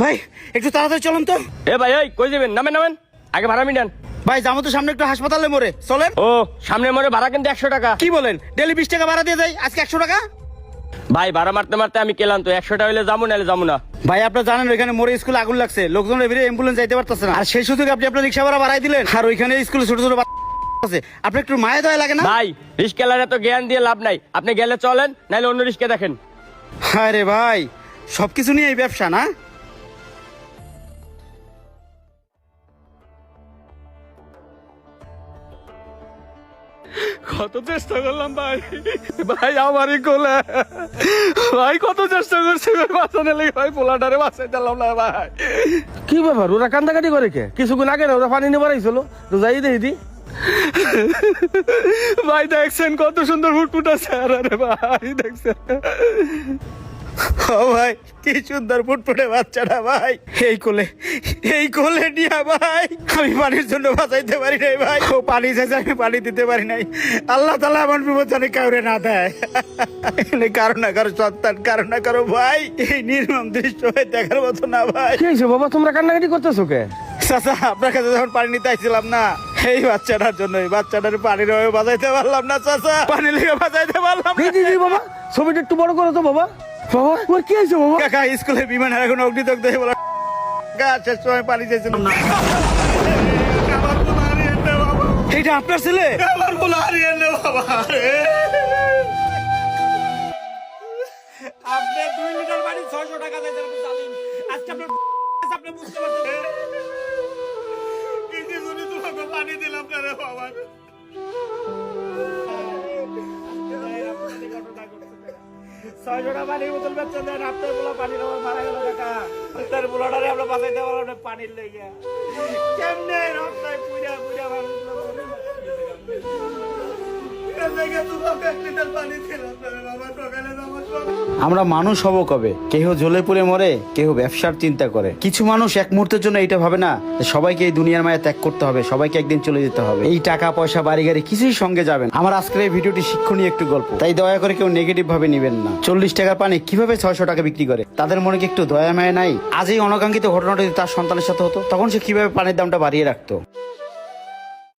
ভাই একটু তাড়াতাড়ি চলুন তো। এ ভাই এই কই যাবেন? নামেন নামেন, আগে ভাড়া মিটান। ভাই যাবো তো সামনে একটু হাসপাতালে মোড়ে, চলেন। ও সামনে মরে ভাড়া কিন্তু 100 টাকা। কি বলেন, ডেলি 20 টাকা ভাড়া দিয়ে যাই, আজকে 100 টাকা? ভাই ভাড়া মারতে মারতে আমি কেলাম তো, 100 টাকা হইলে যাবো নাহলে যাবো না। ভাই আপনারা জানেন ওইখানে মোড়ে স্কুলে আগুন লাগছে, লোকজন এবারে অ্যাম্বুলেন্স যাইতে পারতেছে না, আর সেই সুযোগে আপনি আপনার রিক্সা ভাড়া বাড়াই দিলেন, আর ওইখানে স্কুলে ছোট ছোট বাচ্চা আছে, আপনার একটু মায়া দয়া লাগে না? ভাই রিস্কেলারে তো জ্ঞান দিয়ে লাভ নাই, আপনি গেলে চলেন নাহলে অন্য রিস্কে দেখেন। হ্যাঁ রে ভাই, সবকিছু নিয়ে এই ব্যবসা না? কত চেষ্টা করলাম ভাই, ভাই আমারই কোলে ভাই, কত চেষ্টা করছি ভাই বাঁচানোর লেগে, ভাই পোলাটারে বাঁচাই দিলাম না ভাই। কি ব্যাপার, ওরা কান্দাকাটি করে কে? কিছুক্ষণ আগে না ওরা পানি নিয়ে বাড়াইছিল, তো যাই দেখি ভাই দেখছেন কত সুন্দর ফুটফুট আছে, আরে ভাই দেখছেন। ও ভাই কি সুন্দর ফুটফুটে বাচ্চাটা ভাই, এই কোলে নিয়া ভাই আমি পানির জন্য বাঁচাইতে পারি নাই ভাই, ও পানি চাইছে আমি পানি দিতে পারি নাই। আল্লাহ তাআলা আমার বিপদ জানে কাউরে না দেয়, কারো না কারো সন্তান, কারো না কারো ভাই, এই নির্মম দৃশ্য দেখার মতো না ভাই। কি হয়েছে বাবা, তোমরা কান্নাকাটি করতেছো কে? চাচা আপনার কাছে যখন পানি নিতে আইছিলাম না, এই বাচ্চাটার জন্য, এই বাচ্চাটার পানির হয়ে বাঁচাইতে পারলাম না চাচা, পানি লেগে বাঁচাইতে পারলাম না। জি বাবা, ছবিটা একটু বড় করো তো বাবা। বাবা ওর কি হয়েছে বাবা? কাকা স্কুলে বিমান এখন অগ্নিদগ্ধ হয়ে বলা, শেষ সময় পানি চাইছিলাম না। এইটা আপনার ছেলে? আমার পোলা হারিয়ে নে বাবা রে। আপনি 2 লিটার পানি 600 টাকা চাইছেন, আপনি জানেন আজকে আপনার আপনি বুঝতে পারছেন কি কি শুনি তোমাকে পানি দিলাম না রে বাবা। 600 টাকা পানির বোতল বেচছেন, দেন আপনার পোলা পানির অভাবে মারা গেল কাকা, আপনার পোলাটারে আমরা বাঁচাইতে পারলাম না পানির লেগে, কেমনে রক্তায় পুইরা পুইরা মানুষ আমরা মানুষ হব কবে? কেহ জ্বলে পুড়ে মরে, কেহ ব্যবসার চিন্তা করে। কিছু মানুষ এক মুহূর্তের জন্য এটা ভাবে না যে সবাইকে এই দুনিয়ার মায়া ত্যাগ করতে হবে, সবাইকে একদিন চলে যেতে হবে। এই টাকা পয়সা বাড়ি গাড়ি কিছুই সঙ্গে যাবেন। আমার আজকের এই ভিডিওটি শিক্ষণীয় একটু গল্প, তাই দয়া করে কেউ নেগেটিভ ভাবে নিবেন না। 40 টাকার পানি কিভাবে 600 টাকা বিক্রি করে, তাদের মনে কি একটু দয়া মায়া নাই? আজ এই অনাকাঙ্ক্ষিত ঘটনাটা যদি তার সন্তানের সাথে হতো, তখন সে কিভাবে পানির দামটা বাড়িয়ে রাখতো?